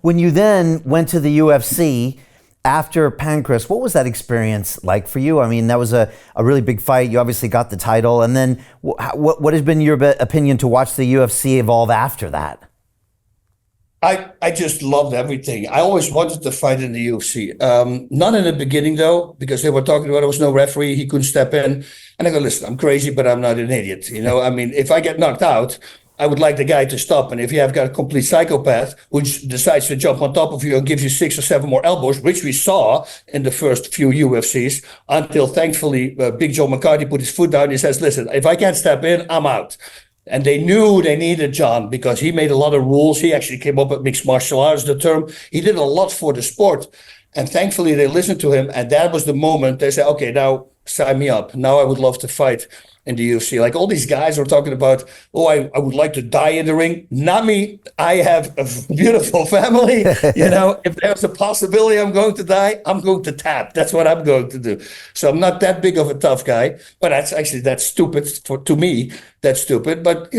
When you then went to the UFC after Pancras, what was that experience like for you? I mean, that was a really big fight. You obviously got the title. And then what has been your opinion to watch the UFC evolve after that? I just loved everything. I always wanted to fight in the UFC. Not in the beginning, though, because they were talking about there was no referee, he couldn't step in. And I go, listen, I'm crazy, but I'm not an idiot. I mean, if I get knocked out, I would like the guy to stop. And if you have got a complete psychopath who decides to jump on top of you and gives you 6 or 7 more elbows, which we saw in the first few UFCs, until thankfully Big Joe McCarthy put his foot down. He says, listen, if I can't step in, I'm out. And they knew they needed John because he made a lot of rules. He actually came up with mixed martial arts, the term. He did a lot for the sport. And thankfully, they listened to him. And that was the moment they said, okay, now sign me up. Now I would love to fight in the UFC. Like all these guys were talking about, oh, I would like to die in the ring. Not me. I have a beautiful family. If there's a possibility I'm going to die, I'm going to tap. That's what I'm going to do. So I'm not that big of a tough guy, but that's stupid to me. That's stupid. But,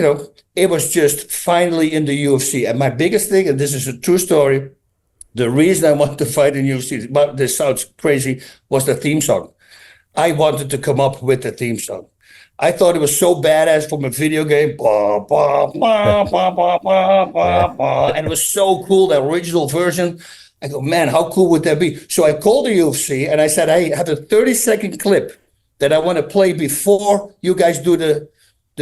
it was just finally in the UFC. And my biggest thing, and this is a true story, the reason I wanted to fight in UFC, but this sounds crazy, was the theme song. I wanted to come up with the theme song. I thought it was so badass from a video game. Bah, bah, bah, bah, bah, bah, bah, bah. And it was so cool, the original version. I go, man, how cool would that be? So I called the UFC and I said, I have a 30-second clip that I want to play before you guys do the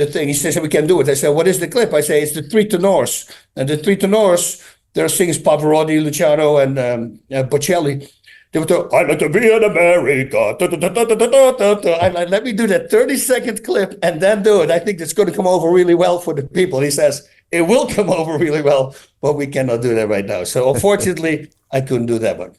thing. He says, we can do it. I said, what is the clip? I say, it's the three tenors. And the three tenors, there are singers Pavarotti, Luciano, and Bocelli. They would go, I like to be in America. Da, da, da, da, da, da, da. I'm like, let me do that 30-second clip and then do it. I think it's going to come over really well for the people. He says, it will come over really well, but we cannot do that right now. So unfortunately, I couldn't do that one.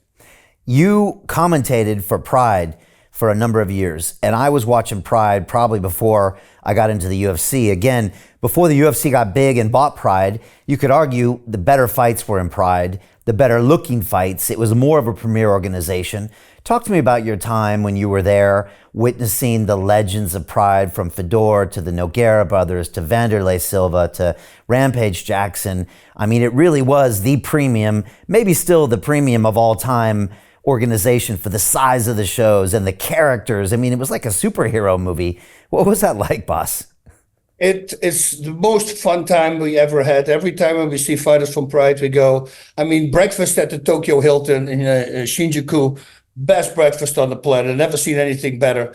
You commentated for Pride for a number of years, and I was watching Pride probably before I got into the UFC. Again, before the UFC got big and bought Pride, you could argue the better fights were in Pride, the better looking fights. It was more of a premier organization. Talk to me about your time when you were there, witnessing the legends of Pride, from Fedor to the Nogueira brothers to Vanderlei Silva to Rampage Jackson. I mean, it really was the premium, maybe still the premium of all time organization for the size of the shows and the characters. I mean, it was like a superhero movie. What was that like, Bas? It's the most fun time we ever had. Every time when we see fighters from Pride, we go. I mean, breakfast at the Tokyo Hilton in Shinjuku, best breakfast on the planet. Never seen anything better.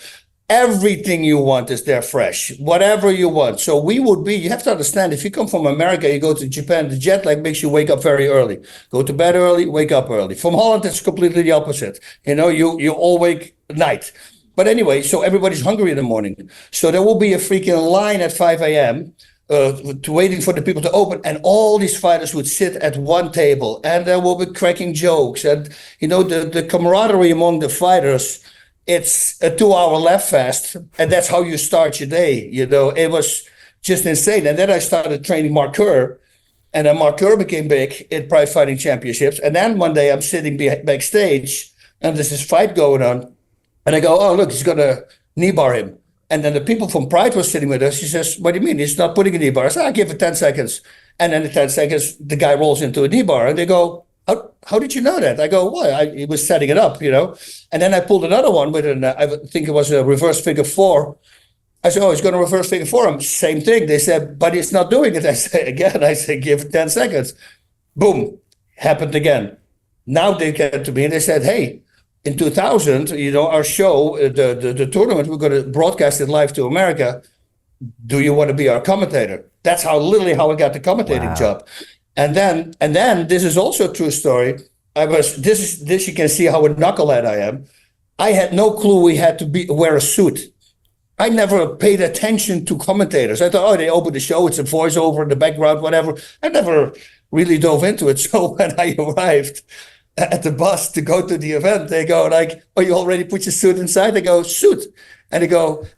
Everything you want is there fresh, whatever you want. So you have to understand, if you come from America, you go to Japan, the jet lag makes you wake up very early. Go to bed early, wake up early. From Holland, it's completely the opposite. You all wake at night. But anyway, so everybody's hungry in the morning. So there will be a freaking line at 5 a.m. To waiting for the people to open. And all these fighters would sit at one table and there will be cracking jokes. And, the camaraderie among the fighters, it's a 2-hour laugh fest. And that's how you start your day. It was just insane. And then I started training Mark Kerr. And then Mark Kerr became big in Pride Fighting Championships. And then one day I'm sitting backstage and there's this fight going on. And I go, oh, look, he's going to knee bar him. And then the people from Pride were sitting with us. He says, what do you mean? He's not putting a knee bar. I said, I'll give it 10 seconds. And then in 10 seconds, the guy rolls into a knee bar. And they go, how did you know that? I go, well, he was setting it up, And then I pulled another one with I think it was a reverse figure 4. I said, oh, he's going to reverse figure 4 him. Same thing. They said, but he's not doing it. I said, give it 10 seconds. Boom. Happened again. Now they came to me and they said, hey, in 2000, our show, the tournament, we're going to broadcast it live to America. Do you want to be our commentator? That's literally how I got the commentating job. And then this is also a true story. This you can see how a knucklehead I am. I had no clue we had to wear a suit. I never paid attention to commentators. I thought, oh, they open the show, it's a voiceover in the background, whatever. I never really dove into it. So when I arrived at the bus to go to the event, they go like, oh, you already put your suit inside? They go, suit. And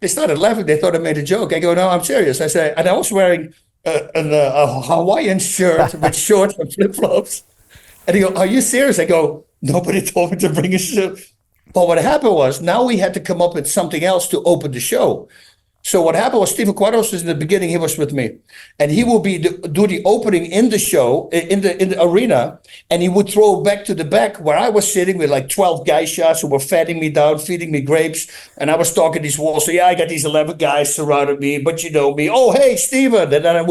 they started laughing. They thought I made a joke. I go, no, I'm serious. I say, and I was wearing a Hawaiian shirt with shorts and flip-flops. And they go, are you serious? I go, nobody told me to bring a suit. But what happened was, now we had to come up with something else to open the show. So what happened was Steven Quadros in the beginning, he was with me, and he will do the opening in the show, in the arena, and he would throw back to the back where I was sitting with like 12 guy shots who were fatting me down, feeding me grapes, and I was talking these walls. So yeah, I got these 11 guys surrounded me, but you know me. Oh, hey, Steven. And then I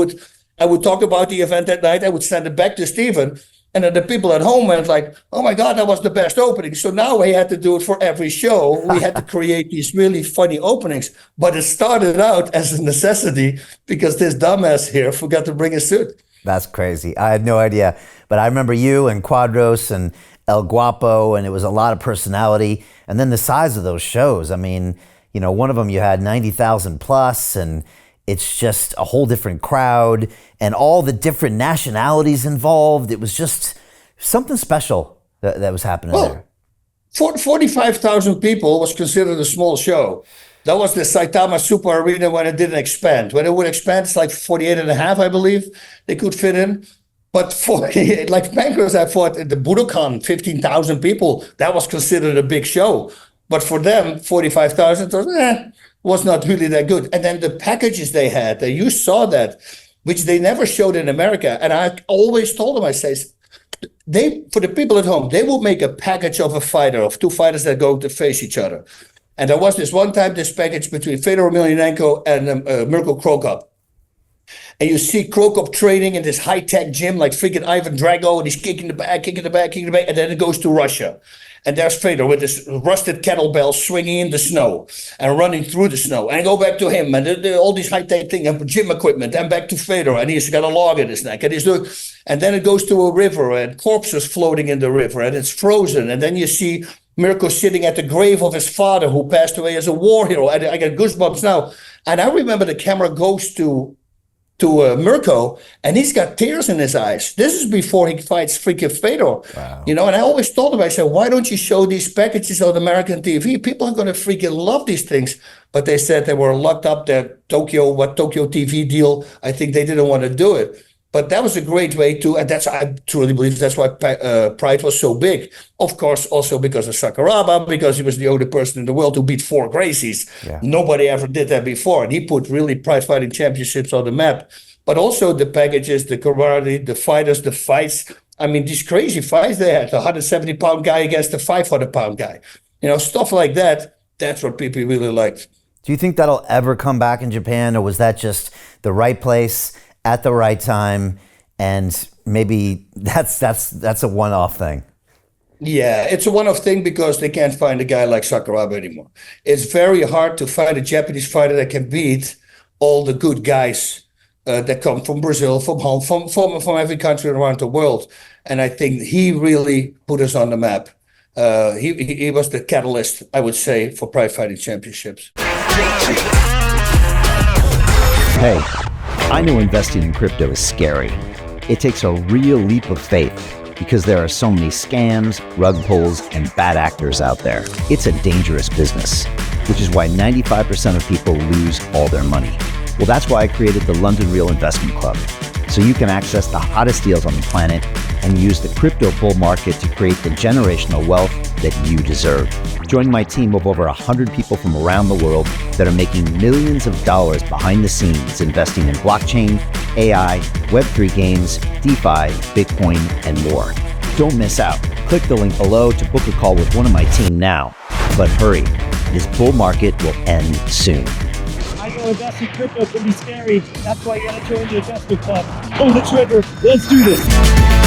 would talk about the event that night. I would send it back to Steven. And then the people at home went like, oh my God, that was the best opening. So now we had to do it for every show. We had to create these really funny openings. But it started out as a necessity because this dumbass here forgot to bring a suit. That's crazy. I had no idea. But I remember you and Quadros and El Guapo, and it was a lot of personality. And then the size of those shows. I mean, you know, one of them you had 90,000 plus, and it's just a whole different crowd and all the different nationalities involved. It was just something special that was happening there. 45,000 people was considered a small show. That was the Saitama Super Arena when it didn't expand. When it would expand, it's like 48 and a half, I believe, they could fit in. But like Pancras, I thought at the Budokan, 15,000 people, that was considered a big show. But for them, 45,000 was not really that good. And then the packages they had, you saw that, which they never showed in America. And I always told them, I say, for the people at home, they will make a package of a fighter, of two fighters that go to face each other. And there was this one time, this package between Fedor Emelianenko and Mirko Cro Cop. And you see Cro Cop training in this high-tech gym like freaking Ivan Drago, and he's kicking the back, and then it goes to Russia. And there's Fedor with this rusted kettlebell swinging in the snow and running through the snow. And I go back to him and all these high-tech things and gym equipment. And back to Fedor, and he's got a log in his neck. And then it goes to a river and corpses floating in the river, and it's frozen. And then you see Mirko sitting at the grave of his father who passed away as a war hero. I get goosebumps now. And I remember the camera goes to Mirko, and he's got tears in his eyes. This is before he fights freaking Fedor. Wow. You know, and I always told him, I said, why don't you show these packages on American TV? People are going to freaking love these things. But they said they were locked up, their Tokyo TV deal. I think they didn't want to do it. But that was a great way to, and I truly believe that's why Pride was so big. Of course, also because of Sakuraba, because he was the only person in the world who beat 4 Gracies. Yeah. Nobody ever did that before. And he put really Pride Fighting Championships on the map. But also the packages, the camaraderie, the fighters, the fights. I mean, these crazy fights they had, the 170-pound guy against the 500-pound guy. You know, stuff like that, that's what people really liked. Do you think that'll ever come back in Japan, or was that just the right place at the right time, and maybe that's a one-off thing? Yeah, it's a one-off thing because they can't find a guy like Sakuraba anymore. It's very hard to find a Japanese fighter that can beat all the good guys that come from Brazil, from home, from every country around the world. And I think he really put us on the map. He was the catalyst, I would say, for Pride Fighting Championships. Hey, I know investing in crypto is scary. It takes a real leap of faith because there are so many scams, rug pulls, and bad actors out there. It's a dangerous business, which is why 95% of people lose all their money. Well, that's why I created the London Real Investment Club, so you can access the hottest deals on the planet and use the crypto bull market to create the generational wealth that you deserve. Join my team of over 100 people from around the world that are making millions of dollars behind the scenes investing in blockchain, AI, Web3 games, DeFi, Bitcoin, and more. Don't miss out. Click the link below to book a call with one of my team now. But hurry, this bull market will end soon. I know investing in crypto can be scary. That's why you gotta join the investment club. Pull the trigger. Let's do this.